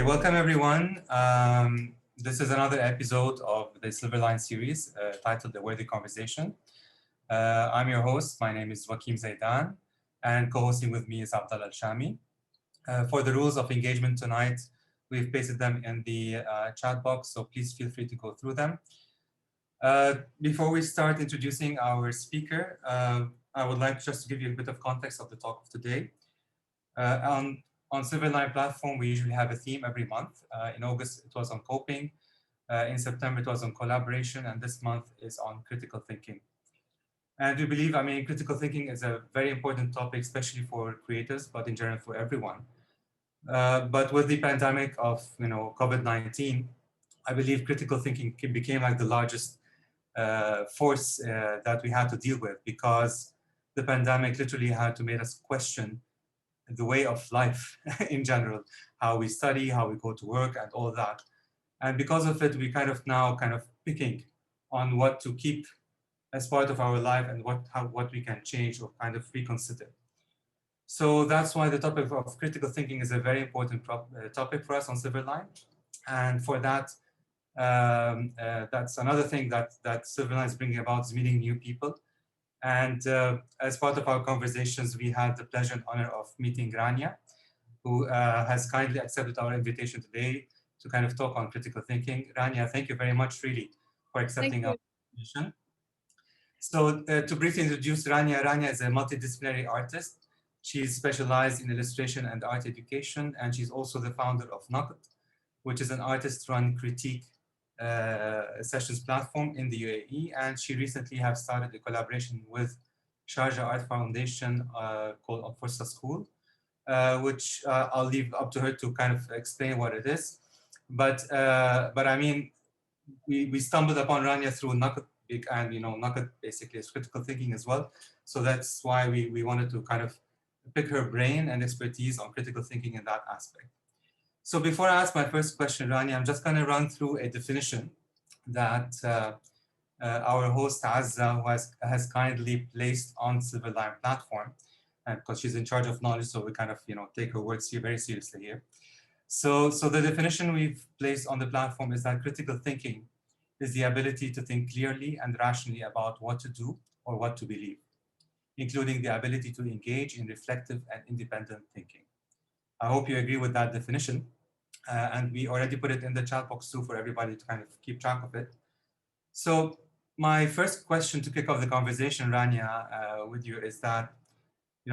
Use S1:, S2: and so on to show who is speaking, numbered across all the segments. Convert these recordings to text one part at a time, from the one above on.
S1: welcome everyone. This is another episode of the Silverline series titled The Worthy Conversation. I'm your host. My name is Wakim Zaidan, and co-hosting with me is Abdallah Al-Shami. For the rules of engagement tonight, we've pasted them in the chat box, so please feel free to go through them. Before we start introducing our speaker, I would like just to give you a bit of context of the talk of today. On Silverline platform, we usually have a theme every month. In August, it was on coping. In September, it was on collaboration. And this month is on critical thinking. And we believe, critical thinking is a very important topic, especially for creators, but in general for everyone. But with the pandemic of COVID-19, I believe critical thinking became like the largest force that we had to deal with, because the pandemic literally had to make us question the way of life in general, how we study, how we go to work, and all that. And because of it, we now picking on what to keep as part of our life and what we can change or kind of reconsider. So that's why the topic of critical thinking is a very important topic for us on Silverline. And for that, that's another thing that Silverline is bringing about, is meeting new people. And as part of our conversations, we had the pleasure and honor of meeting Rania, who has kindly accepted our invitation today to kind of talk on critical thinking. Rania, thank you very much, really, for accepting our invitation. So to briefly introduce Rania, Rania is a multidisciplinary artist. She's specialized in illustration and art education, and she's also the founder of Naqd, which is an artist-run critique sessions platform in the UAE, and she recently has started a collaboration with Sharjah Art Foundation called Fursa School, which I'll leave up to her to kind of explain what it is. But I mean, we stumbled upon Rania through Naqd, and Naqd basically is critical thinking as well. So that's why we wanted to kind of pick her brain and expertise on critical thinking in that aspect. So before I ask my first question, Rania, I'm just going to run through a definition that our host, Azza, who has kindly placed on Silverline platform, and because she's in charge of knowledge, so we kind of take her words here very seriously here. So the definition we've placed on the platform is that critical thinking is the ability to think clearly and rationally about what to do or what to believe, including the ability to engage in reflective and independent thinking. I hope you agree with that definition. And we already put it in the chat box too for everybody to kind of keep track of it. So my first question to kick off the conversation, Rania, with you is that,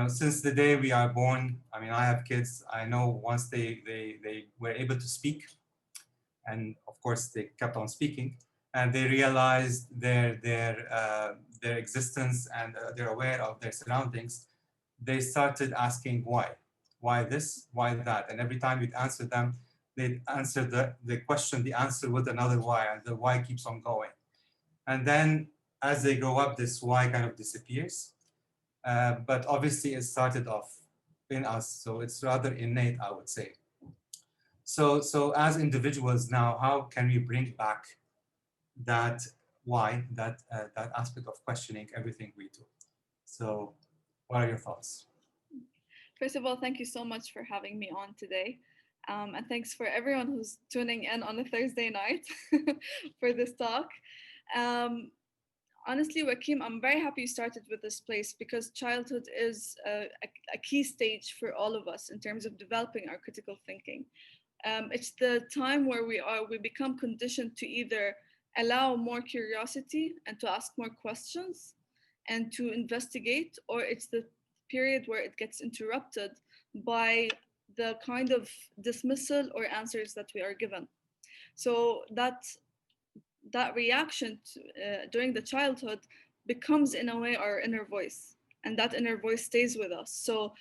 S1: since the day we are born, I have kids, I know once they were able to speak, and of course they kept on speaking, and they realized their existence, and they're aware of their surroundings, they started asking why. Why this, why that? And every time you'd answer them, they'd answer the question, the answer with another why, and the why keeps on going. And then as they grow up, this why kind of disappears. But obviously it started off in us, so it's rather innate, I would say. So as individuals now, how can we bring back that why, that aspect of questioning everything we do? So what are your thoughts?
S2: First of all, thank you so much for having me on today. And thanks for everyone who's tuning in on a Thursday night for this talk. Honestly, Wakim, I'm very happy you started with this place, because childhood is a key stage for all of us in terms of developing our critical thinking. It's the time where we become conditioned to either allow more curiosity and to ask more questions and to investigate, or it's the period where it gets interrupted by the kind of dismissal or answers that we are given. So that reaction during the childhood becomes, in a way, our inner voice, and that inner voice stays with us. So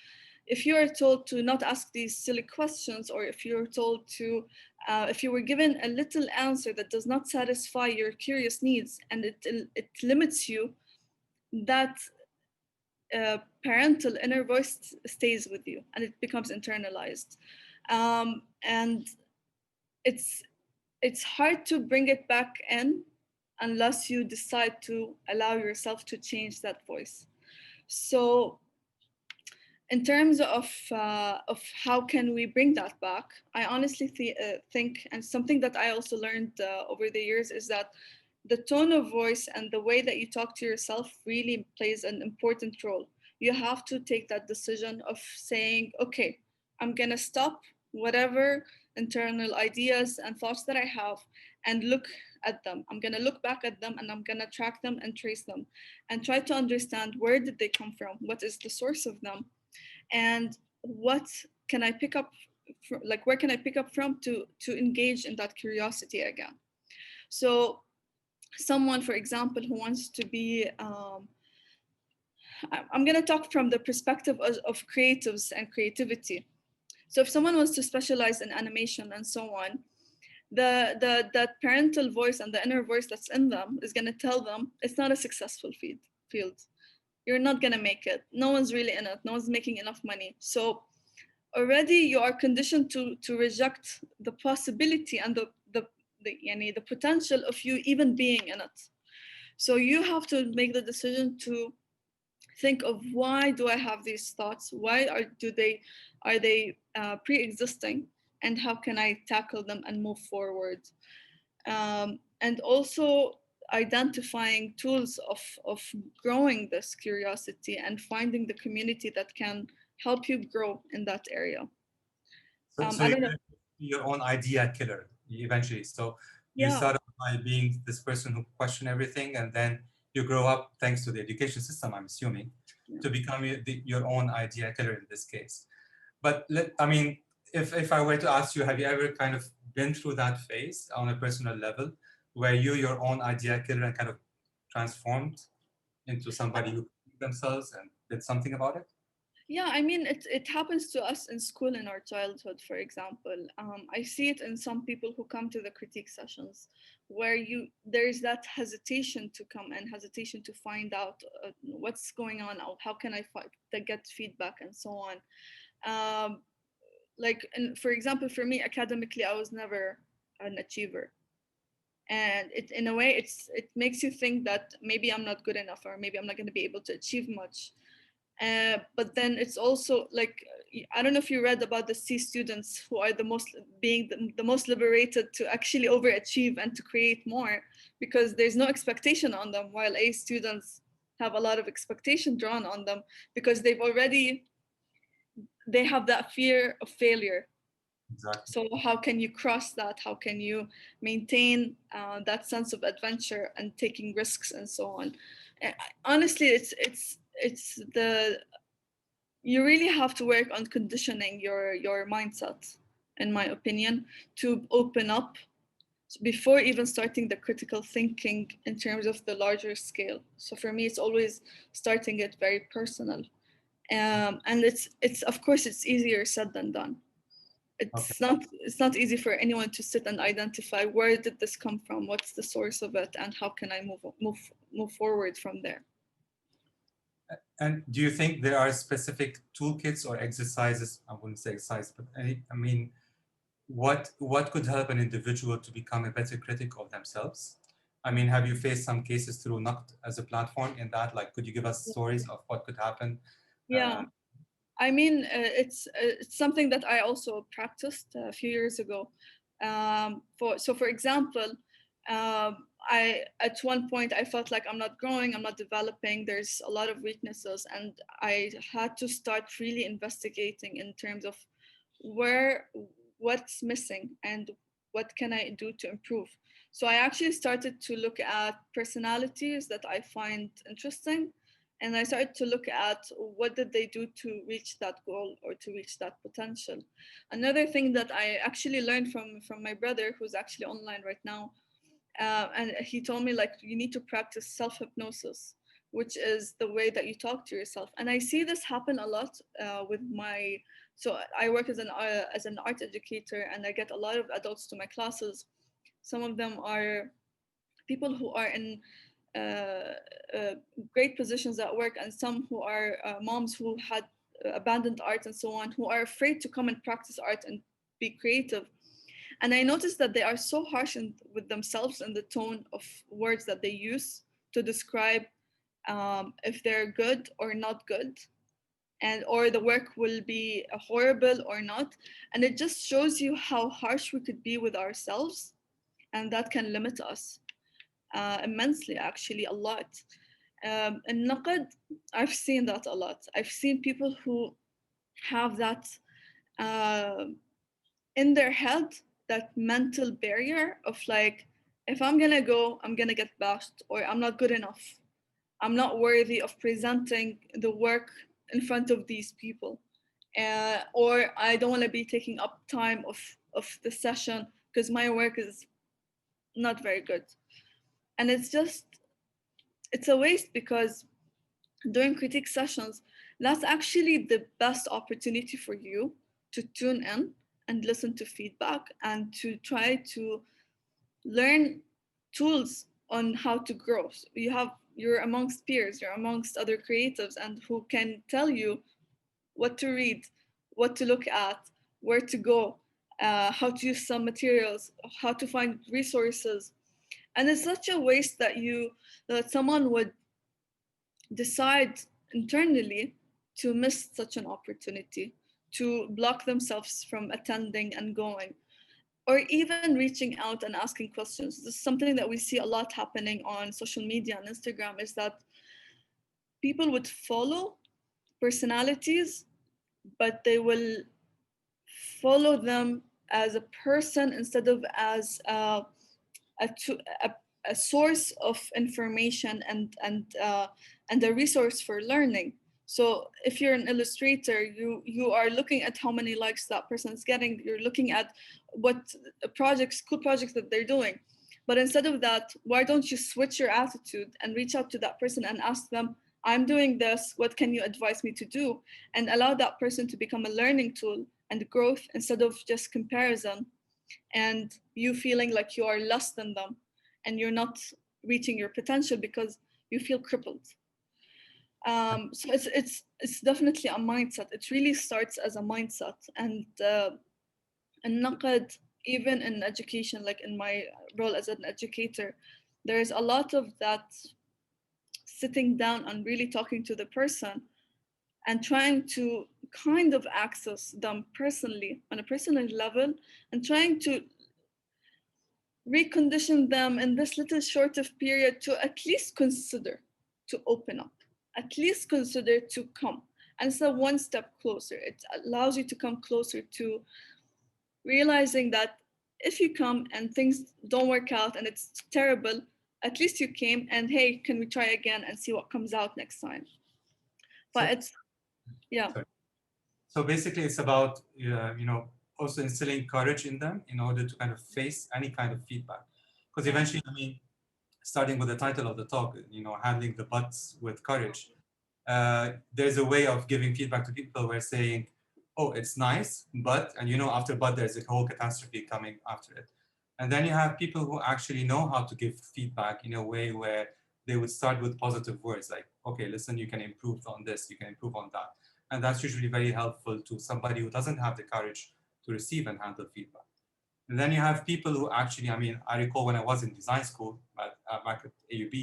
S2: if you are told to not ask these silly questions, or if you're told to, if you were given a little answer that does not satisfy your curious needs, and it limits you, that parental inner voice stays with you, and it becomes internalized. And it's hard to bring it back in unless you decide to allow yourself to change that voice. So In terms of how can we bring that back, I honestly think, and something that I also learned over the years, is that the tone of voice and the way that you talk to yourself really plays an important role. You have to take that decision of saying, okay, I'm gonna stop whatever internal ideas and thoughts that I have and look at them. I'm gonna look back at them and I'm gonna track them and trace them and try to understand where did they come from, what is the source of them, and what can I pick up like where can I pick up from to engage in that curiosity again. So someone, for example, who wants to be I'm going to talk from the perspective of creatives and creativity. So if someone wants to specialize in animation and so on, the that parental voice and the inner voice that's in them is going to tell them it's not a successful field. You're not going to make it. No one's really in it. No one's making enough money. So already you are conditioned to reject the possibility and the potential of you even being in it. So you have to make the decision to think of, why do I have these thoughts? Why are they pre-existing, and how can I tackle them and move forward? And also identifying tools of growing this curiosity and finding the community that can help you grow in that area.
S1: So
S2: I
S1: you're
S2: don't know.
S1: your own idea killer eventually. So you
S2: Yeah,
S1: start off by being this person who question everything, and then you grow up, thanks to the education system, I'm assuming,
S2: yeah,
S1: to become your own idea killer in this case. But I mean, if I were to ask you, have you ever kind of been through that phase on a personal level, where your own idea killer, and kind of transformed into somebody who themselves and did something about it?
S2: yeah. I mean, it happens to us in school in our childhood, for example. I see it in some people who come to the critique sessions, where there's that hesitation to come and hesitation to find out what's going on, or how can to get feedback and so on. Um, for example, for me, academically, I was never an achiever, and in a way, it makes you think that maybe I'm not good enough, or maybe I'm not going to be able to achieve much. But then it's also like, I don't know if you read about the C students who are the most liberated to actually overachieve and to create more, because there's no expectation on them, while A students have a lot of expectation drawn on them, because they have that fear of failure.
S1: Exactly.
S2: So how can you cross that? How can you maintain that sense of adventure and taking risks and so on? And honestly, it's the you really have to work on conditioning your mindset, in my opinion, to open up before even starting the critical thinking in terms of the larger scale. So for me, it's always starting it very personal, and it's of course it's easier said than done.
S1: Okay.
S2: It's not easy for anyone to sit and identify, where did this come from, what's the source of it, and how can I move forward from there.
S1: And do you think there are specific toolkits or exercises? I wouldn't say exercise, but I mean, what could help an individual to become a better critic of themselves? I mean, have you faced some cases through Naqd as a platform in that? Like, could you give us stories of what could happen?
S2: Yeah, I mean, it's something that I also practiced a few years ago. For example, I at one point I felt like I'm not growing, I'm not developing. There's a lot of weaknesses, and I had to start really investigating in terms of where what's missing and what can I do to improve. So I actually started to look at personalities that I find interesting, and I started to look at what did they do to reach that goal or to reach that potential. Another thing that I actually learned from my brother, who's actually online right now, and he told me, like, you need to practice self-hypnosis, which is the way that you talk to yourself. And I see this happen a lot with my so I work as an art educator, and I get a lot of adults to my classes. Some of them are people who are in uh, uh, great positions at work, and some who are moms who had abandoned art and so on, who are afraid to come and practice art and be creative. And I noticed that they are so harsh with themselves and the tone of words that they use to describe if they're good or not good. and or the work will be horrible or not. And it just shows you how harsh we could be with ourselves, and that can limit us immensely, actually, a lot. In Naqd, I've seen that a lot. I've seen people who have that uh, in their head, that mental barrier of like, if I'm gonna go, I'm gonna get bashed, or I'm not good enough, I'm not worthy of presenting the work in front of these people, or I don't want to be taking up time of the session because my work is not very good. And it's a waste, because during critique sessions, that's actually the best opportunity for you to tune in and listen to feedback and to try to learn tools on how to grow. So you're amongst peers, you're amongst other creatives, and who can tell you what to read, what to look at, where to go, how to use some materials, how to find resources. And it's such a waste that someone would decide internally to miss such an opportunity, to block themselves from attending and going, or even reaching out and asking questions. This is something that we see a lot happening on social media and Instagram, is that people would follow personalities, but they will follow them as a person instead of as a, a, a source of information and a resource for learning. So if you're an illustrator, you are looking at how many likes that person is getting. You're looking at what cool projects that they're doing. But instead of that, why don't you switch your attitude and reach out to that person and ask them, I'm doing this, what can you advise me to do? And allow that person to become a learning tool and growth, instead of just comparison and you feeling like you are less than them and you're not reaching your potential because you feel crippled. So it's definitely a mindset. It really starts as a mindset, and Naqad, even in education, like in my role as an educator, there is a lot of that, sitting down and really talking to the person and trying to kind of access them personally on a personal level, and trying to recondition them in this little short of period to at least consider to open up, at least consider to come. And it's a one step closer. It allows you to come closer to realizing that if you come and things don't work out and it's terrible, at least you came, and hey, can we try again and see what comes out next time? But
S1: So,
S2: it's, yeah.
S1: sorry. So basically, it's about also instilling courage in them in order to kind of face any kind of feedback. Because eventually, I mean, starting with the title of the talk, handling the butts with courage. There's a way of giving feedback to people where saying, "Oh, it's nice, but," and after "but" there's a whole catastrophe coming after it. And then you have people who actually know how to give feedback in a way where they would start with positive words like, "Okay, listen, you can improve on this, you can improve on that." And that's usually very helpful to somebody who doesn't have the courage to receive and handle feedback. And then you have people who actually, I mean, I recall when I was in design school back at AUB,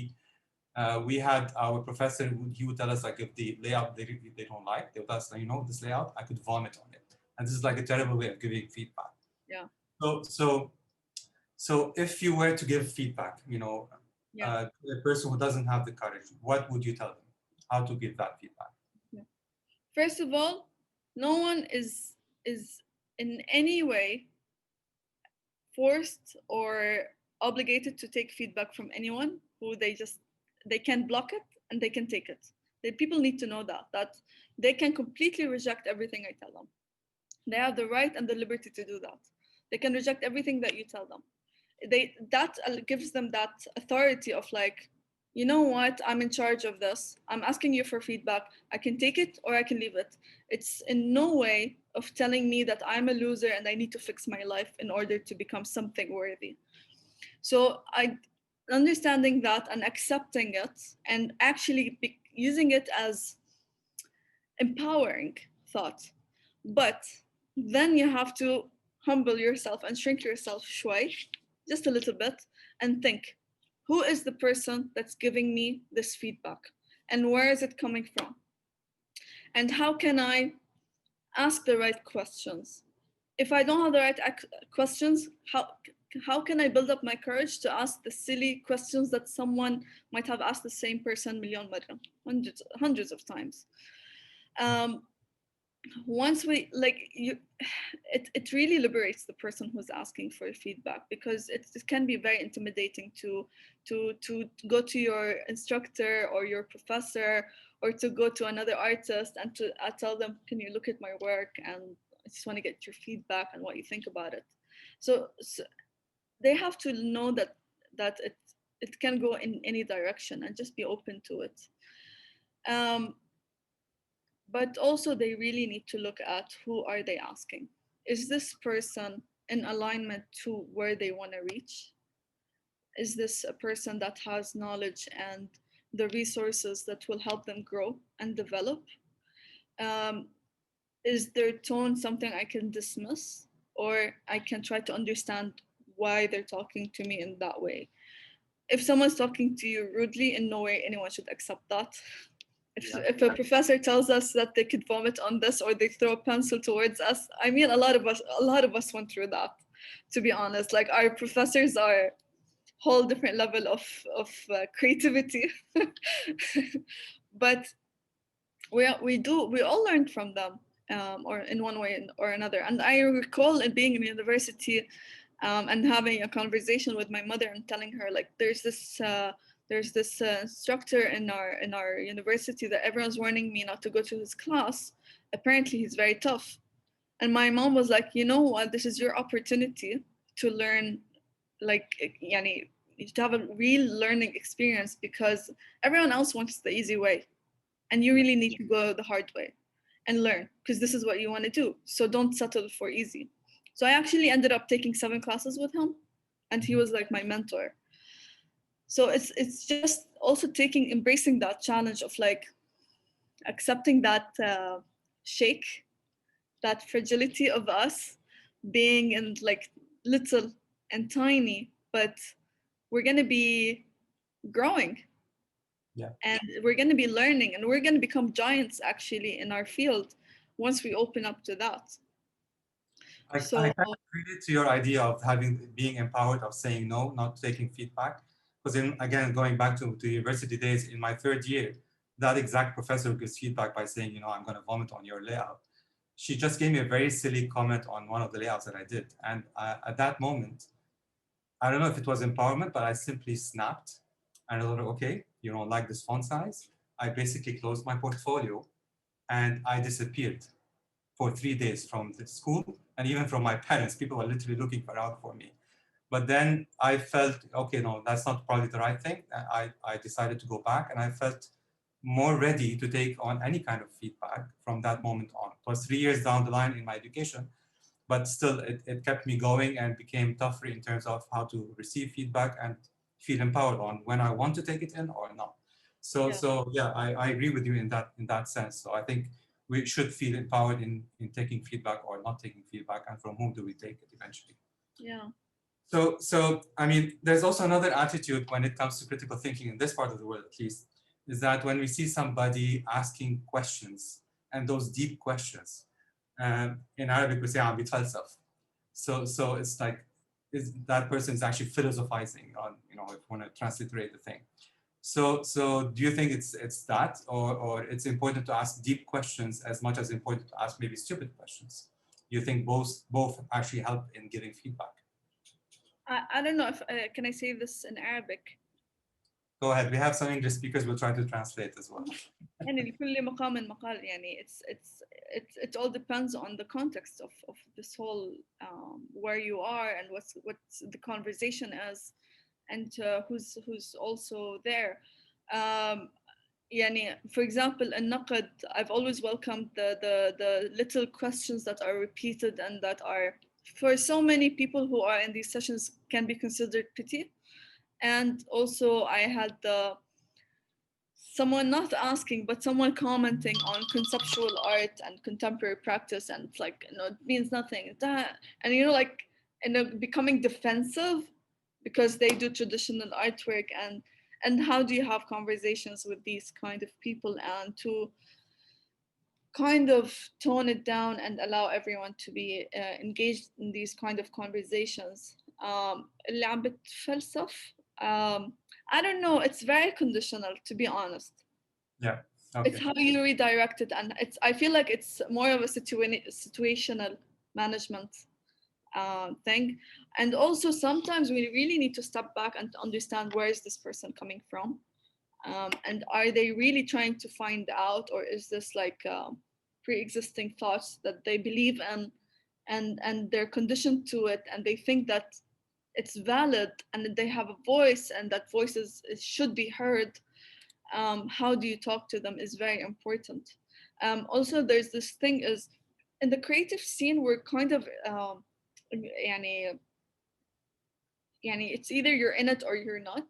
S1: we had our professor, he would tell us like if the layout they don't like, they would tell us, this layout, I could vomit on it. And this is like a terrible way of giving feedback.
S2: Yeah.
S1: So if you were to give feedback,
S2: Yeah.
S1: a person who doesn't have the courage, what would you tell them? How to give that feedback?
S2: Yeah. First of all, no one is in any way forced or obligated to take feedback from anyone who they can block it and they can take it. The people need to know that they can completely reject everything I tell them. They have the right and the liberty to do that. They can reject everything that you tell them. That gives them that authority of like, you know what, I'm in charge of this, I'm asking you for feedback, I can take it or I can leave it. It's in no way of telling me that I'm a loser and I need to fix my life in order to become something worthy. So understanding that and accepting it, and actually using it as empowering thought. But then you have to humble yourself and shrink yourself shway, just a little bit, and think, who is the person that's giving me this feedback? And where is it coming from? And how can I ask the right questions? If I don't have the right questions, how can I build up my courage to ask the silly questions that someone might have asked the same person million مرة, hundreds of times? Once we like you, it really liberates the person who's asking for feedback, because it can be very intimidating to go to your instructor or your professor, or to go to another artist and to tell them, can you look at my work, and I just want to get your feedback and what you think about it. So they have to know that it can go in any direction, and just be open to it. But also they really need to look at, who are they asking? Is this person in alignment to where they want to reach? Is this a person that has knowledge and the resources that will help them grow and develop? um, is their tone something I can dismiss, or I can try to understand why they're talking to me in that way? If someone's talking to you rudely, in no way anyone should accept that. If a professor tells us that they could vomit on this, or they throw a pencil towards us, I mean, a lot of us went through that, to be honest. Like, our professors are whole different level of creativity. But we all learned from them, or in one way or another. And I recall it being in university, and having a conversation with my mother and telling her, like, there's this instructor in our university that everyone's warning me not to go to his class. Apparently he's very tough. And my mom was like, you know what, this is your opportunity to learn, like, yani, to have a real learning experience, because everyone else wants the easy way, and you really need to go the hard way and learn, because this is what you want to do. So don't settle for easy. So I actually ended up taking 7 classes with him, and he was like my mentor. So it's just also embracing that challenge of, like, accepting that shake, that fragility of us being in, like, little and tiny, but we're going to be growing.
S1: Yeah.
S2: And we're going to be learning, and we're going to become giants actually in our field once we open up to that.
S1: I
S2: So
S1: kind of relate to your idea of being empowered, of saying no, not taking feedback. Because again, going back to university days, in my 3rd year, that exact professor gives feedback by saying, I'm going to vomit on your layout. She just gave me a very silly comment on one of the layouts that I did. And at that moment, I don't know if it was empowerment, but I simply snapped. And I thought, okay, you don't like this font size? I basically closed my portfolio and I disappeared for 3 days from the school, and even from my parents. People were literally looking around for me. But then I felt, okay, no, that's not probably the right thing. I decided to go back, and I felt more ready to take on any kind of feedback from that moment on. It was 3 years down the line in my education, but still it kept me going and became tougher in terms of how to receive feedback and feel empowered on when I want to take it in or not. So yeah, I agree with you in that sense. So I think we should feel empowered in taking feedback or not taking feedback, and from whom do we take it eventually.
S2: yeah.
S1: So I mean, there's also another attitude when it comes to critical thinking in this part of the world, at least, is that when we see somebody asking questions, and those deep questions, in Arabic we say عم بيتفلسف. So it's like that person is actually philosophizing on, if you want to transliterate the thing. So do you think it's that, or it's important to ask deep questions as much as important to ask maybe stupid questions? Do you think both actually help in giving feedback?
S2: I don't know if can I say this in Arabic.
S1: Go ahead. We have some English speakers. We'll try to translate as well.
S2: يعني لكل مقام مقال. يعني it all depends on the context of this whole where you are, and what's the conversation is, and who's also there. يعني for example, in Naqd, I've always welcomed the little questions that are repeated, and that are, for so many people who are in these sessions, can be considered petty. And also I had someone not asking, but someone commenting on conceptual art and contemporary practice, and it's like, it means nothing. And like, becoming defensive because they do traditional artwork. And how do you have conversations with these kind of people, and to kind of tone it down and allow everyone to be engaged in these kind of conversations. اللي عم بتفلسف, I don't know, it's very conditional, to be honest.
S1: Yeah.
S2: It's
S1: Okay.
S2: how you redirect it, and I feel like it's more of a situational management thing. And also sometimes we really need to step back and understand where is this person coming from, and are they really trying to find out, or is this like pre-existing thoughts that they believe in, and they're conditioned to it, and they think that it's valid and that they have a voice, and that should be heard. How do you talk to them is very important. Also, there's this thing is, in the creative scene we're kind of يعني, it's either you're in it or you're not.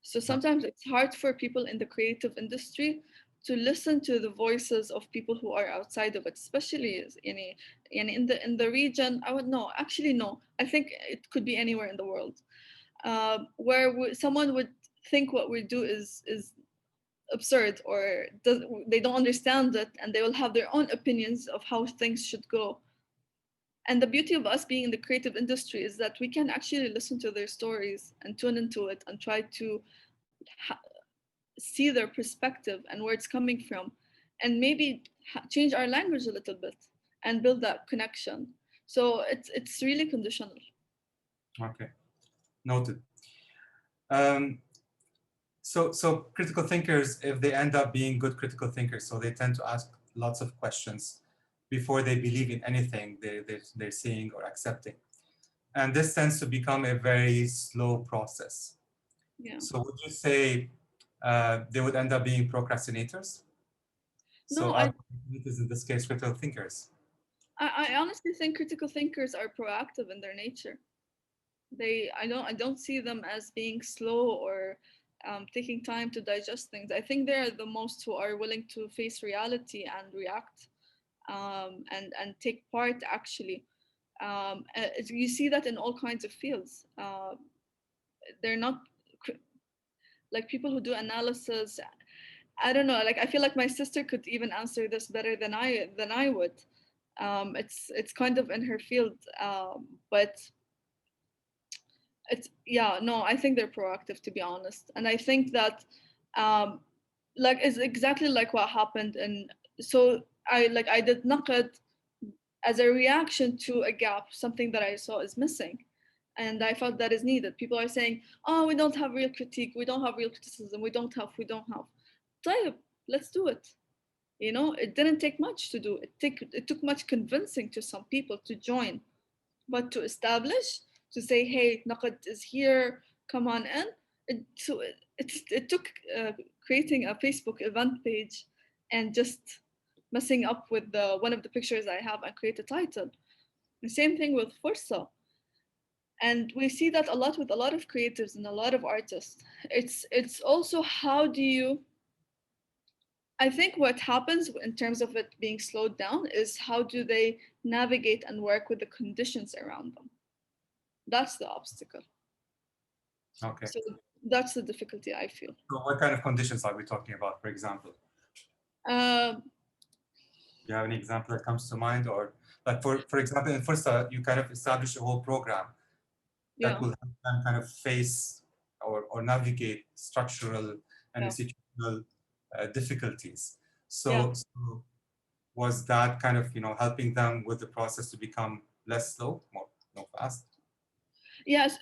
S2: So sometimes it's hard for people in the creative industry to listen to the voices of people who are outside of it, especially in the region. I would know, actually no, I think it could be anywhere in the world, where someone would think what we do is absurd, or they don't understand it, and they will have their own opinions of how things should go. And the beauty of us being in the creative industry is that we can actually listen to their stories and tune into it and try to ha- see their perspective and where it's coming from, and maybe change our language a little bit and build that connection. So it's really conditional.
S1: Okay. Noted. Um, so critical thinkers, if they end up being good critical thinkers, so they tend to ask lots of questions before they believe in anything they're seeing or accepting. And this tends to become a very slow process.
S2: Yeah.
S1: So would you say they would end up being procrastinators? So
S2: No,
S1: are procrastinators in this case critical thinkers?
S2: I honestly think critical thinkers are proactive in their nature. I don't see them as being slow or taking time to digest things. I think they're the most who are willing to face reality and react, and take part actually. You see that in all kinds of fields. They're not like people who do analysis. I don't know. Like I feel like my sister could even answer this better than I would. It's kind of in her field, but it's, yeah, no, I think they're proactive, to be honest. And I think that um like it's exactly like what happened in, so I did Naqd as a reaction to a gap, something that I saw is missing, and I felt that is needed. People are saying, oh, we don't have real critique, we don't have real criticism, we don't have طيب, let's do it. It didn't take much to do it. It took much convincing to some people to join, but to establish, to say, hey, Naqad is here, come on in. It took creating a Facebook event page and just messing up with one of the pictures I have and create a title. The same thing with Fursa. And we see that a lot with a lot of creatives and a lot of artists. It's also how do you, I think what happens in terms of it being slowed down is how do they navigate and work with the conditions around them. That's the obstacle.
S1: Okay.
S2: So that's the difficulty I feel.
S1: So what kind of conditions are we talking about, for example?
S2: Um,
S1: Do you have any example that comes to mind? Or like for example, in Fursa, you kind of establish a whole program that
S2: yeah,
S1: will help them kind of face or navigate structural and
S2: yeah,
S1: institutional difficulties.
S2: yeah.
S1: So was that kind of helping them with the process to become less slow, more fast?
S2: Yes.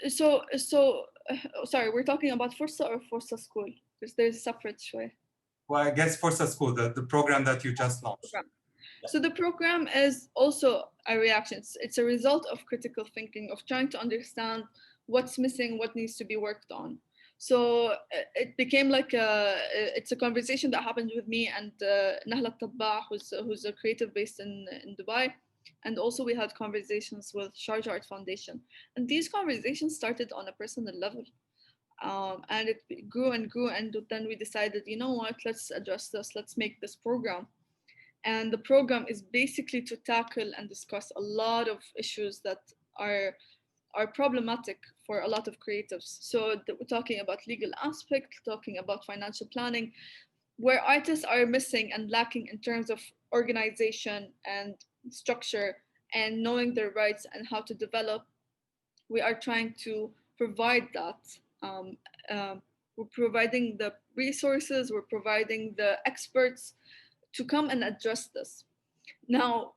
S2: Sorry, we're talking about Fursa or Fursa School? Because there's separate way.
S1: Well, I guess Fursa School, the program that you just launched.
S2: Program. So the program is also a reaction. It's a result of critical thinking, of trying to understand what's missing, what needs to be worked on. So it became like it's a conversation that happened with me and Nahla Tabbah, who's a creative based in Dubai. And also we had conversations with Sharjah Art Foundation. And these conversations started on a personal level. And it grew and grew. And then we decided, you know what, let's address this, let's make this program. And the program is basically to tackle and discuss a lot of issues that are problematic for a lot of creatives. So we're talking about legal aspect, talking about financial planning, where artists are missing and lacking in terms of organization and structure and knowing their rights and how to develop, we are trying to provide that. Um, we're providing the resources, we're providing the experts to come and address this. Now,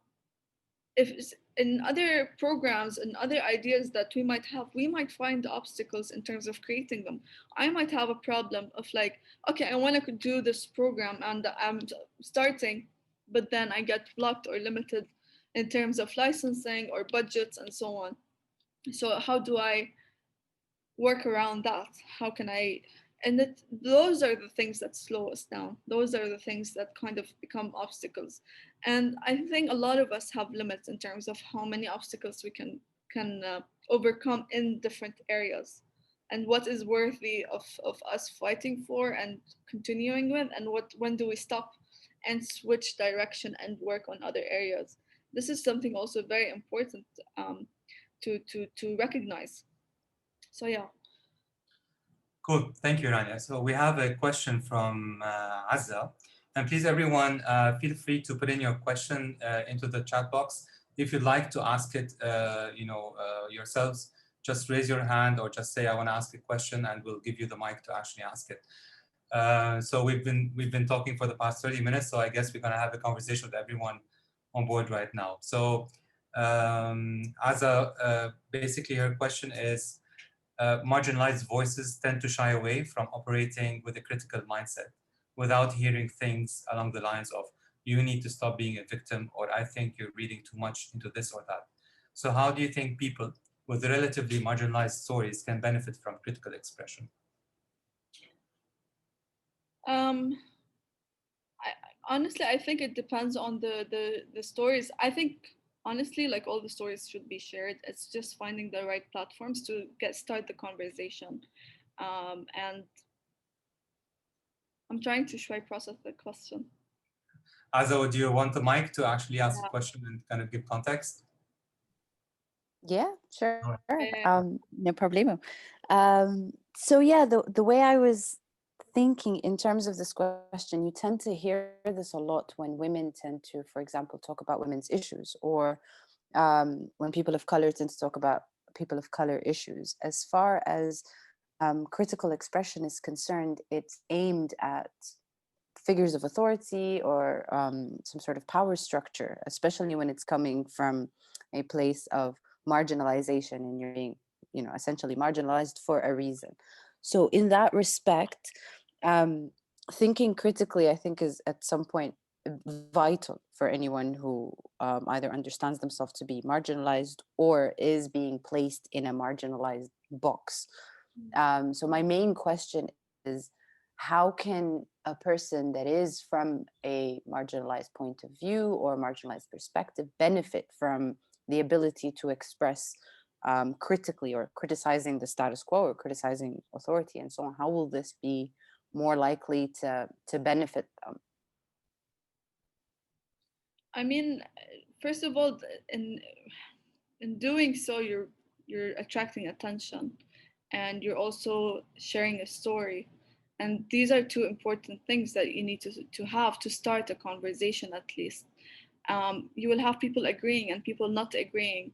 S2: if in other programs and other ideas that we might have, we might find obstacles in terms of creating them. I might have a problem of like, okay, I want to do this program and I'm starting, but then I get blocked or limited in terms of licensing or budgets and so on. So how do I work around that? How can I? And those are the things that slow us down. Those are the things that kind of become obstacles. And I think a lot of us have limits in terms of how many obstacles we can overcome in different areas, and what is worthy of us fighting for and continuing with, and when do we stop and switch direction and work on other areas. This is something also very important to recognize. So yeah.
S1: Cool. Thank you, Rania. So we have a question from Azza. And please, everyone, feel free to put in your question into the chat box. If you'd like to ask it, yourselves, just raise your hand or just say, I want to ask a question, and we'll give you the mic to actually ask it. So we've been talking for the past 30 minutes, so I guess we're going to have a conversation with everyone on board right now. So Azza, basically her question is, marginalized voices tend to shy away from operating with a critical mindset without hearing things along the lines of, you need to stop being a victim, or I think you're reading too much into this or that. So how do you think people with relatively marginalized stories can benefit from critical expression?
S2: Um, Honestly, I think it depends on the stories. I think honestly, like all the stories should be shared. It's just finding the right platforms to start the conversation. And I'm trying to try process the question.
S1: Azza, do you want the mic to actually ask a
S2: Yeah.
S1: question and kind of give context?
S3: Yeah, sure.
S1: All right.
S3: No problemo. So yeah, the way I was thinking in terms of this question, you tend to hear this a lot when women tend to, for example, talk about women's issues, or when people of color tend to talk about people of color issues. As far as critical expression is concerned, it's aimed at figures of authority or some sort of power structure, especially when it's coming from a place of marginalization and you're being, essentially marginalized for a reason. So in that respect, thinking critically, I think, is at some point vital for anyone who either understands themselves to be marginalized or is being placed in a marginalized box. So my main question is, how can a person that is from a marginalized point of view or marginalized perspective benefit from the ability to express critically, or criticizing the status quo or criticizing authority and so on? How will this be more likely to benefit them?
S2: I mean, first of all, in doing so, you're attracting attention, and you're also sharing a story. And these are two important things that you need to have to start a conversation, at least. You will have people agreeing and people not agreeing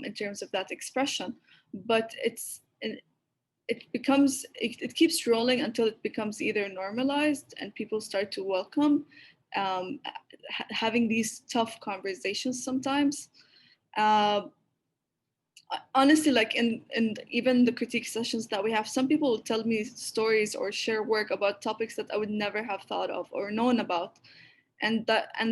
S2: in terms of that expression, but it keeps rolling until it becomes either normalized and people start to welcome um, having these tough conversations sometimes. Uh, Honestly, like in even the critique sessions that we have, some people will tell me stories or share work about topics that I would never have thought of or known about, and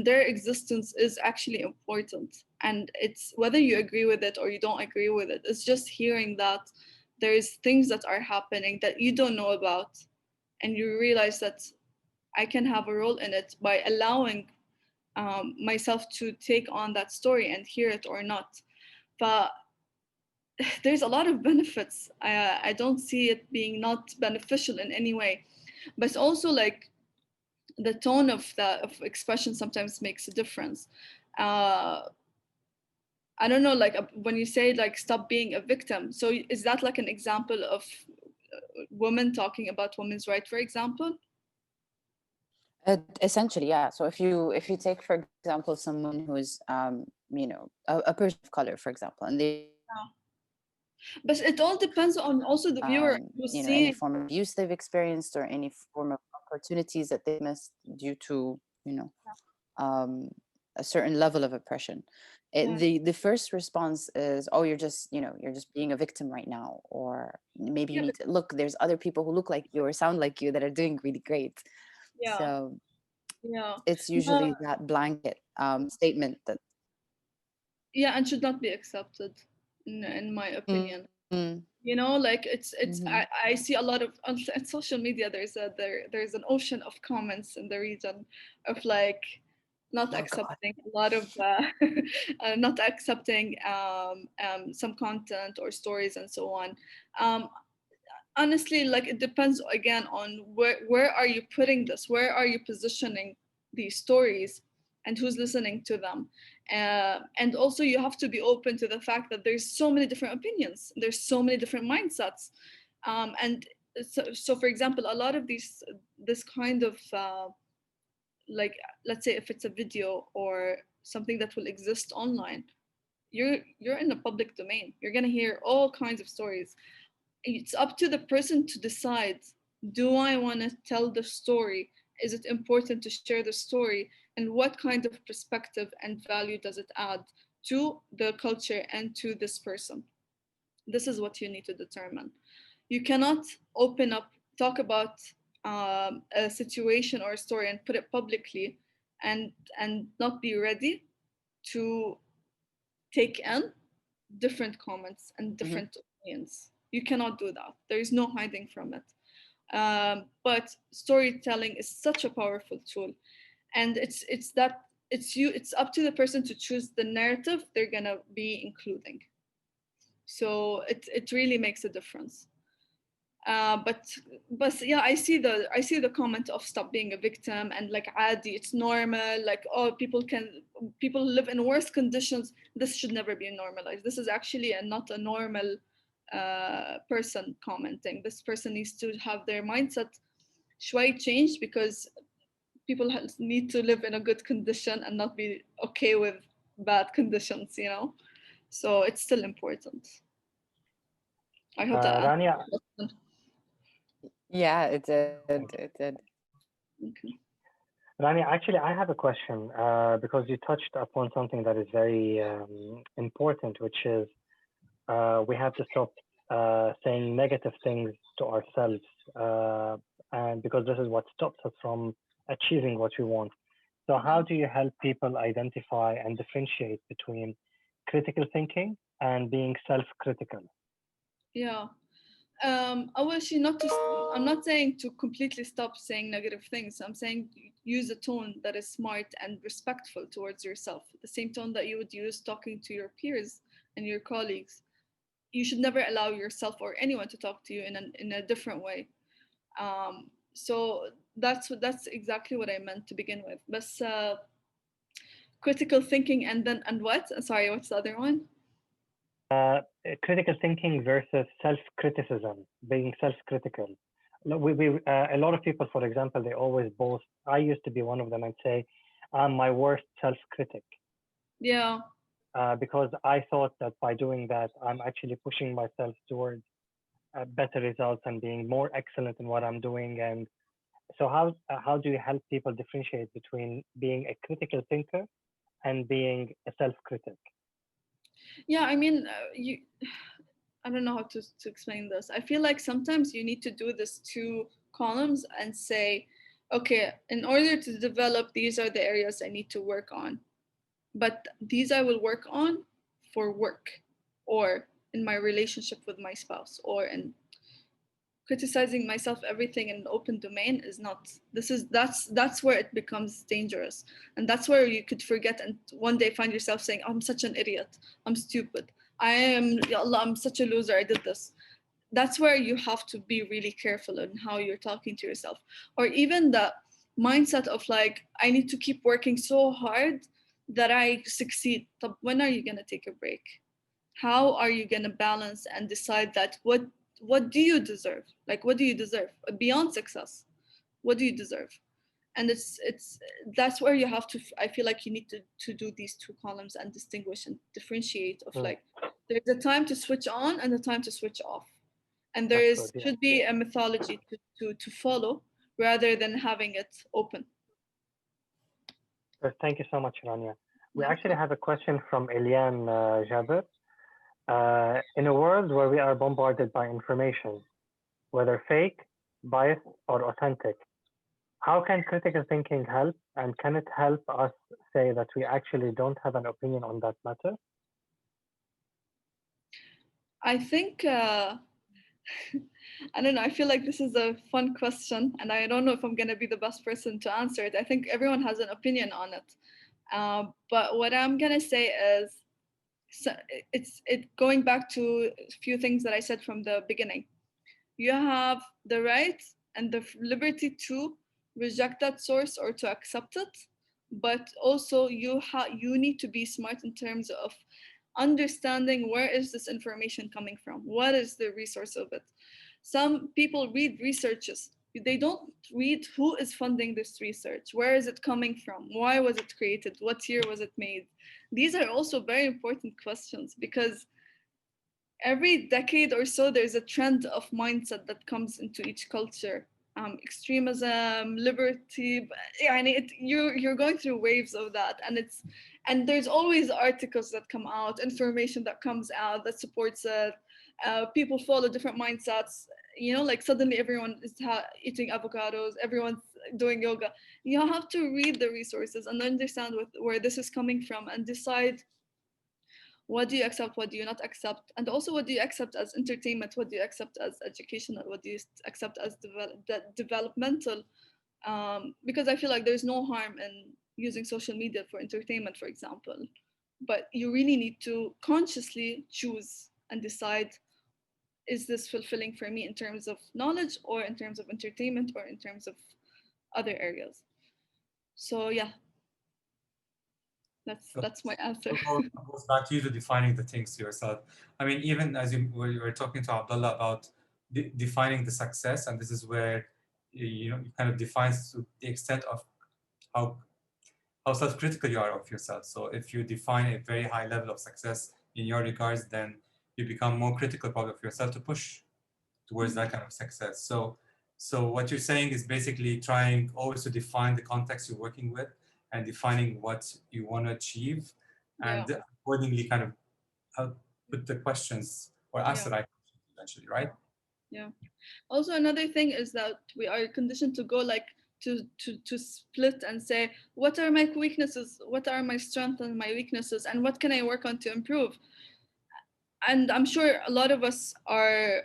S2: their existence is actually important. And it's whether you agree with it or you don't agree with it, it's just hearing that there's things that are happening that you don't know about, and you realize that I can have a role in it by allowing myself to take on that story and hear it or not. But there's a lot of benefits. I don't see it being not beneficial in any way. But it's also like the tone of expression sometimes makes a difference. Uh, I don't know, like when you say like stop being a victim. So is that like an example of women talking about women's right, for example?
S3: Essentially, yeah. So if you take, for example, someone who's you know, a person of color, for example, and they
S2: But it all depends on also the viewer who's
S3: you know, any
S2: seeing.
S3: form of abuse they've experienced or any form of opportunities that they missed due to, you know, um, a certain level of oppression.
S2: Yeah,
S3: The first response is, oh, you're just, you know, you're just being a victim right now, or maybe you
S2: yeah,
S3: need to look, there's other people who look like you or sound like you that are doing really great.
S2: yeah,
S3: So
S2: yeah.
S3: it's
S2: No,
S3: usually that blanket statement that
S2: yeah, and should not be accepted, in my opinion.
S3: mm,
S2: You know, like it's
S3: mhm.
S2: I see a lot of on social media. There's an ocean of comments in the region of like not
S3: Oh God.
S2: accepting a lot of not accepting some content or stories and so on. Um, Honestly, like it depends again on where are you putting this, where are you positioning these stories, and who's listening to them. And also you have to be open to the fact that there's so many different opinions, there's so many different mindsets. And so for example, a lot of this kind of like, let's say if it's a video or something that will exist online, you're in the public domain, you're going to hear all kinds of stories. It's up to the person to decide, do I want to tell the story, is it important to share the story, and what kind of perspective and value does it add to the culture and to this person. This is what you need to determine. You cannot open up, talk about a situation or a story and put it publicly, and not be ready to take in different comments and
S3: Mhm.
S2: different opinions. You cannot do that. There is no hiding from it. But storytelling is such a powerful tool, and it's up to the person to choose the narrative they're gonna be including. So it really makes a difference. But yeah, I see the comment of stop being a victim, and like adi, it's normal, like, oh, people live in worse conditions. This should never be normalized. This is actually not a normal person commenting. This person needs to have their mindset شوي changed, because people need to live in a good condition and not be okay with bad conditions, you know. So it's still important. I hope that answers
S4: Rania,
S2: the question.
S3: Yeah, it did.
S4: thank you.
S3: It did.
S2: Okay.
S4: Rania, actually, I have a question because you touched upon something that is very important, which is we have to stop saying negative things to ourselves, and because this is what stops us from achieving what we want. So, how do you help people identify and differentiate between critical thinking and being self-critical?
S2: Yeah. أول شيء not to, I'm not saying to completely stop saying negative things. I'm saying use a tone that is smart and respectful towards yourself. The same tone that you would use talking to your peers and your colleagues. You should never allow yourself or anyone to talk to you in a different way. So that's exactly what I meant to begin with. But critical thinking, and what? Sorry, what's the other one?
S4: uh, Critical thinking versus self-criticism, being self-critical. A lot of people, for example, they always boast. I used to be one of them and say, I'm my worst self-critic
S2: Yeah.
S4: because I thought that by doing that, I'm actually pushing myself towards better results and being more excellent in what I'm doing. And so, how do you help people differentiate between being a critical thinker and being a self-critic?
S2: Yeah, I mean, I don't know how to explain this. I feel like sometimes you need to do this two columns and say, okay, in order to develop, these are the areas I need to work on. But these I will work on for work, or in my relationship with my spouse, or in criticizing myself everything in an open domain is not. That's where it becomes dangerous, and that's where you could forget and one day find yourself saying, I'm such an idiot, I'm stupid, I am, ya Allah, I'm such a loser, I did this. That's where you have to be really careful in how you're talking to yourself. Or even the mindset of like, I need to keep working so hard that I succeed. طب when are you going to take a break? How are you going to balance and decide that what do you deserve? Like, what do you deserve beyond success? What do you deserve? And that's where you have to, I feel like you need to do these two columns and distinguish and differentiate of like, there's a time to switch on and a time to switch off. And there
S4: That's
S2: is
S4: good, yeah.
S2: should be a methodology to follow rather than having it open.
S4: Thank you so much, Rania. We
S2: Yeah.
S4: actually have a question from Eliane Jaber. In a world where we are bombarded by information, whether fake, biased, or authentic, how can critical thinking help? And can it help us say that we actually don't have an opinion on that matter?
S2: I think, I don't know, I feel like this is a fun question and I don't know if I'm going to be the best person to answer it. I think everyone has an opinion on it. But what I'm going to say is, so it's going back to a few things that I said from the beginning. You have the right and the liberty to reject that source or to accept it, but also you need to be smart in terms of understanding where is this information coming from, what is the resource of it. Some people read researches, they don't read who is funding this research, where is it coming from, why was it created, what year was it made. These are also very important questions because every decade or so there's a trend of mindset that comes into each culture. Extremism, liberty, you're going through waves of that, and there's always articles that come out, information that comes out that supports it. People follow different mindsets. Like suddenly everyone is eating avocados, everyone's doing yoga. You have to read the resources and understand where this is coming from and decide what do you accept, what do you not accept, and also what do you accept as entertainment, what do you accept as educational, what do you accept as developmental. Because I feel like there's no harm in using social media for entertainment, for example, but you really need to consciously choose and decide, is this fulfilling for me in terms of knowledge or in terms of entertainment or in terms of other areas. So yeah, that's my answer.
S1: Goes back to you to defining the things to yourself. I mean, even as you were talking to Abdullah about defining the success, and this is where you kind of defines to the extent of how self-critical you are of yourself. So if you define a very high level of success in your regards, then you become more critical probably of yourself to push towards that kind of success. So what you're saying is basically trying always to define the context you're working with and defining what you want to achieve, and accordingly kind of put the questions or ask the right questions eventually, right?
S2: Yeah. Also, another thing is that we are conditioned to go like to split and say, what are my weaknesses, what are my strengths and my weaknesses, and what can I work on to improve. And I'm sure a lot of us are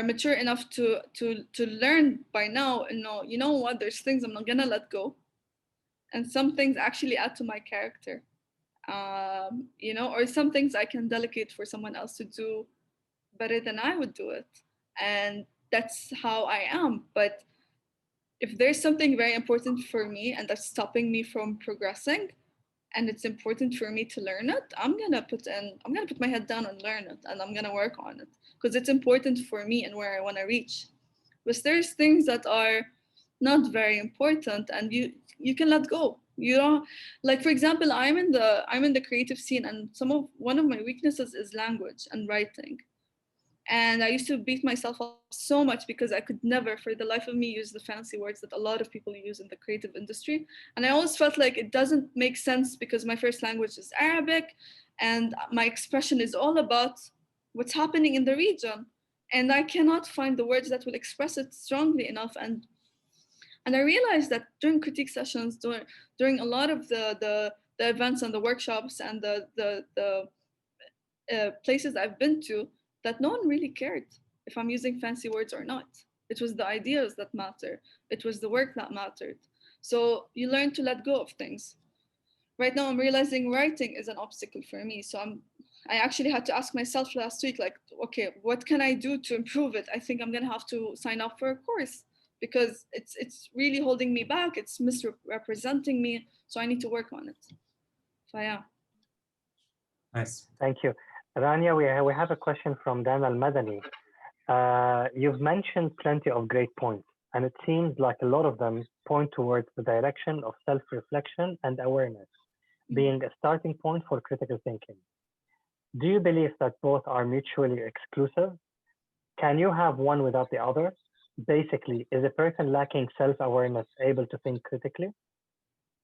S2: mature enough to learn by now and know, you know what, there's things I'm not gonna let go, and some things actually add to my character. Or some things I can delegate for someone else to do better than I would do it. And that's how I am. But if there's something very important for me and that's stopping me from progressing, and it's important for me to learn it, I'm gonna put my head down and learn it, and I'm gonna work on it because it's important for me and where I want to reach. But there's things that are not very important, and you can let go. You don't, like, for example, I'm in the creative scene, and one of my weaknesses is language and writing. And I used to beat myself up so much because I could never, for the life of me, use the fancy words that a lot of people use in the creative industry. And I always felt like it doesn't make sense because my first language is Arabic and my expression is all about what's happening in the region. And I cannot find the words that will express it strongly enough. And I realized that during critique sessions, during a lot of the events and the workshops and the places I've been to, that no one really cared if I'm using fancy words or not. It was the ideas that matter. It was the work that mattered. So you learn to let go of things. Right now, I'm realizing writing is an obstacle for me. So I actually had to ask myself last week, like, okay, what can I do to improve it? I think I'm gonna have to sign up for a course because it's really holding me back. It's misrepresenting me. So I need to work on it. So yeah.
S1: Nice.
S4: Thank you. Rania, we have a question from Dan Al-Madani. You've mentioned plenty of great points, and it seems like a lot of them point towards the direction of self-reflection and awareness being a starting point for critical thinking. Do you believe that both are mutually exclusive? Can you have one without the other? Basically, is a person lacking self-awareness able to think critically?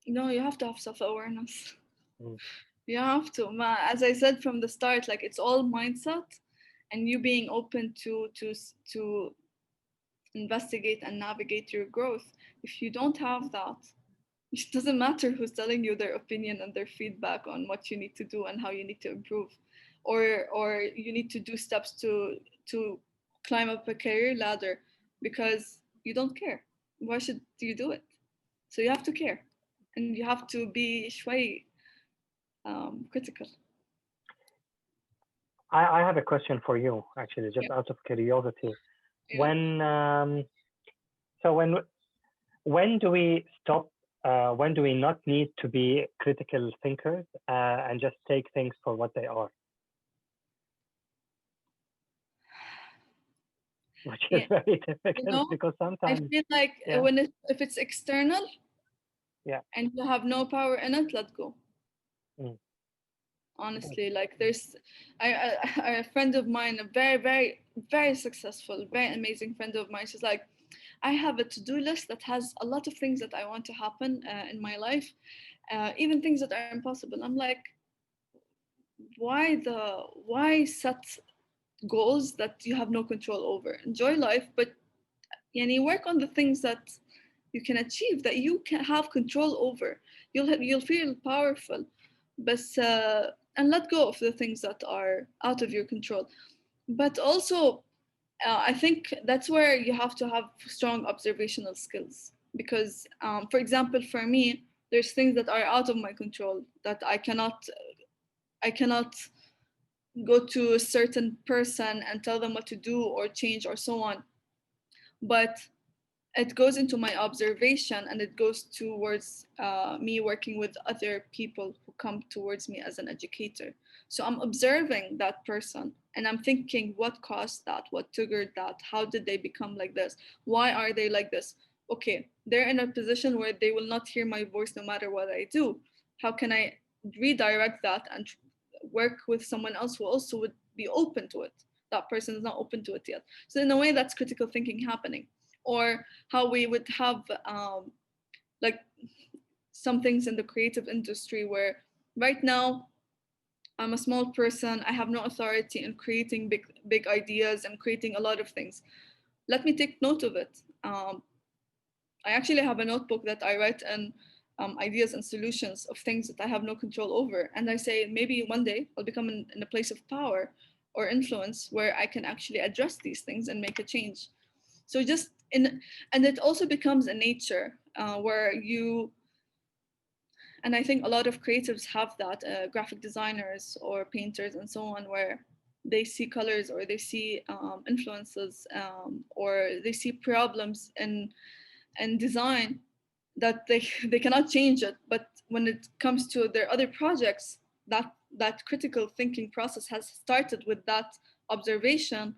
S2: No, you have to have self-awareness.
S4: Mm.
S2: You have to. As I said from the start, like it's all mindset, and you being open to investigate and navigate your growth. If you don't have that, it doesn't matter who's telling you their opinion and their feedback on what you need to do and how you need to improve, or you need to do steps to climb up a career ladder, because you don't care. Why should you do it? So you have to care, and you have to be شوي critical.
S4: I have a question for you, actually, just
S2: Yeah.
S4: out of curiosity.
S2: Yeah.
S4: When do we stop? When do we not need to be critical thinkers and just take things for what they are? Which is very difficult because
S2: I
S4: sometimes,
S2: feel like
S4: yeah.
S2: if it's external,
S4: Yeah.
S2: and you have no power in it, let go.
S4: Mm.
S2: Honestly, like there's a friend of mine, a very, very, very successful, very amazing friend of mine. She's like, I have a to-do list that has a lot of things that I want to happen in my life, even things that are impossible. I'm like, why set goals that you have no control over? Enjoy life, but work on the things that you can achieve, that you can have control over. You'll feel powerful, but and let go of the things that are out of your control. But also, I think that's where you have to have strong observational skills, because, for example, for me, there's things that are out of my control that I cannot go to a certain person and tell them what to do or change or so on. But it goes into my observation, and it goes towards me working with other people who come towards me as an educator. So I'm observing that person, and I'm thinking, what caused that? What triggered that? How did they become like this? Why are they like this? Okay, they're in a position where they will not hear my voice no matter what I do. How can I redirect that and work with someone else who also would be open to it? That person is not open to it yet. So in a way, that's critical thinking happening. Or how we would have like some things in the creative industry where right now I'm a small person, I have no authority in creating big ideas and creating a lot of things. Let me take note of it. I actually have a notebook that I write in ideas and solutions of things that I have no control over, and I say maybe one day I'll become in a place of power or influence where I can actually address these things and make a change. So just and it also becomes a nature where you, and I think a lot of creatives have that, graphic designers or painters and so on, where they see colors or they see influences, or they see problems in design that they cannot change it. But when it comes to their other projects, that critical thinking process has started with that observation,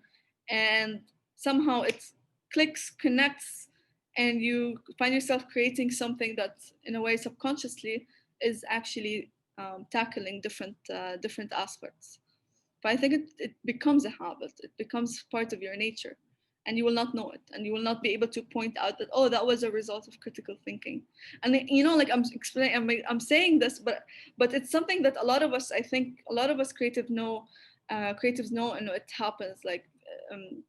S2: and somehow it clicks, connects, and you find yourself creating something that in a way subconsciously is actually tackling different aspects. But I think it becomes a habit. It becomes part of your nature, and you will not know it, and you will not be able to point out that, oh, that was a result of critical thinking. And like I'm explaining, I'm saying this, but it's something that a lot of us, I think, a lot of us creatives know, and it happens. Like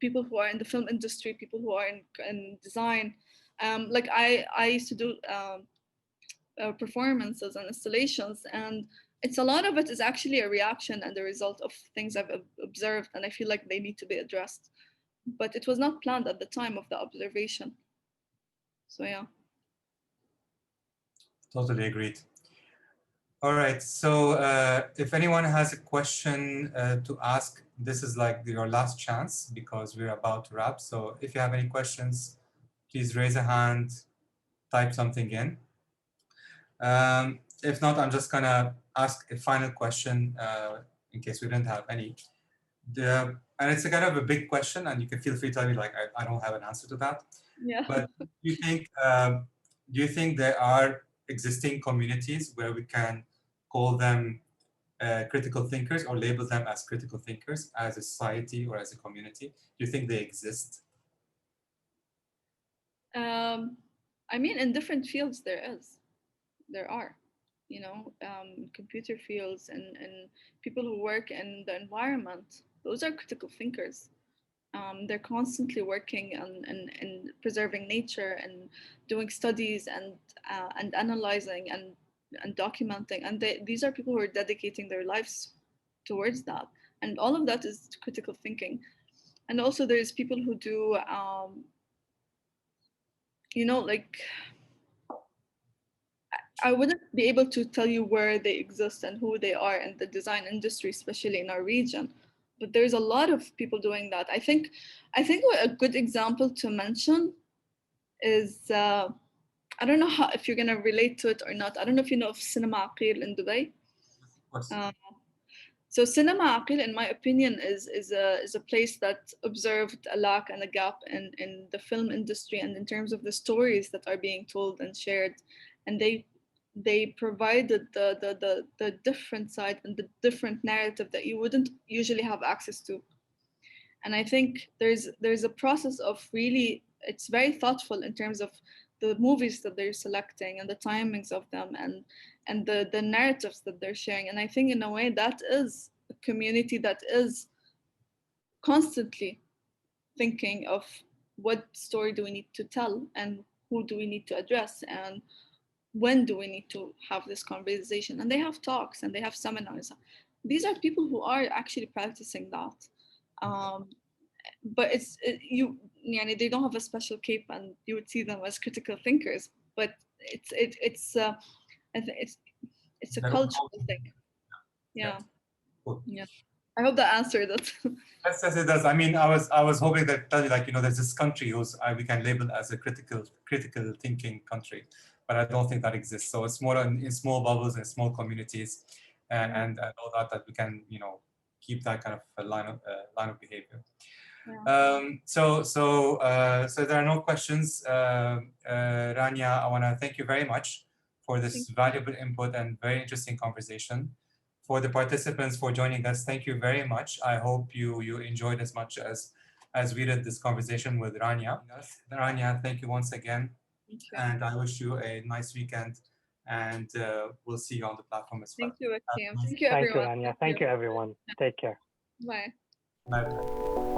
S2: people who are in the film industry, people who are in design. Like I used to do performances and installations, and it's a lot of it is actually a reaction and the result of things I've observed, and I feel like they need to be addressed, but it was not planned at the time of the observation. So yeah.
S1: Totally agreed. All right, so if anyone has a question to ask, this is like your last chance because we're about to wrap. So if you have any questions, please raise a hand, type something in. If not, I'm just gonna ask a final question in case we didn't have any. And it's a kind of a big question, and you can feel free to tell me like I don't have an answer to that.
S2: Yeah.
S1: But do you think there are existing communities where we can call them critical thinkers or label them as critical thinkers as a society or as a community? Do you think they exist?
S2: I mean, in different fields, there are, computer fields and people who work in the environment. Those are critical thinkers. They're constantly working on preserving nature and doing studies and analyzing and documenting. And these are people who are dedicating their lives towards that. And all of that is critical thinking. And also, there's people who do, like I wouldn't be able to tell you where they exist and who they are in the design industry, especially in our region. But there's a lot of people doing that. I think a good example to mention is I don't know if you're gonna relate to it or not. I don't know if you know of Cinema Aqil in Dubai.
S1: Of course.
S2: So Cinema Aqil, in my opinion, is a place that observed a lack and a gap in the film industry and in terms of the stories that are being told and shared, and they provided the different side and the different narrative that you wouldn't usually have access to. And I think there's a process of really, it's very thoughtful in terms of the movies that they're selecting and the timings of them and the narratives that they're sharing. And I think in a way that is a community that is constantly thinking of what story do we need to tell and who do we need to address and when do we need to have this conversation. And they have talks and they have seminars. These are people who are actually practicing that. But yani they don't have a special cape and you would see them as critical thinkers, but I think it's a cultural thing. Yeah.
S1: Cool.
S2: Yeah, I hope that answered it.
S1: Yes, it does. I mean, I was hoping that tell you, like, there's this country who's we can label as a critical thinking country, but I don't think that exists. So it's more in small bubbles and small communities, and all that we can keep that kind of a line of behavior.
S2: Yeah.
S1: So there are no questions. Rania, I want to thank you very much for this valuable input and very interesting conversation. For the participants for joining us, thank you very much. I hope you enjoyed as much as we did this conversation with Rania. Rania, thank you once again.
S2: Thank you.
S1: And I wish you a nice weekend, and we'll see you on the platform as well.
S2: Thank you, Akim. Thank you, everyone.
S4: Thank you, Rania. Thank you, everyone. Take care.
S2: Bye.
S1: Bye.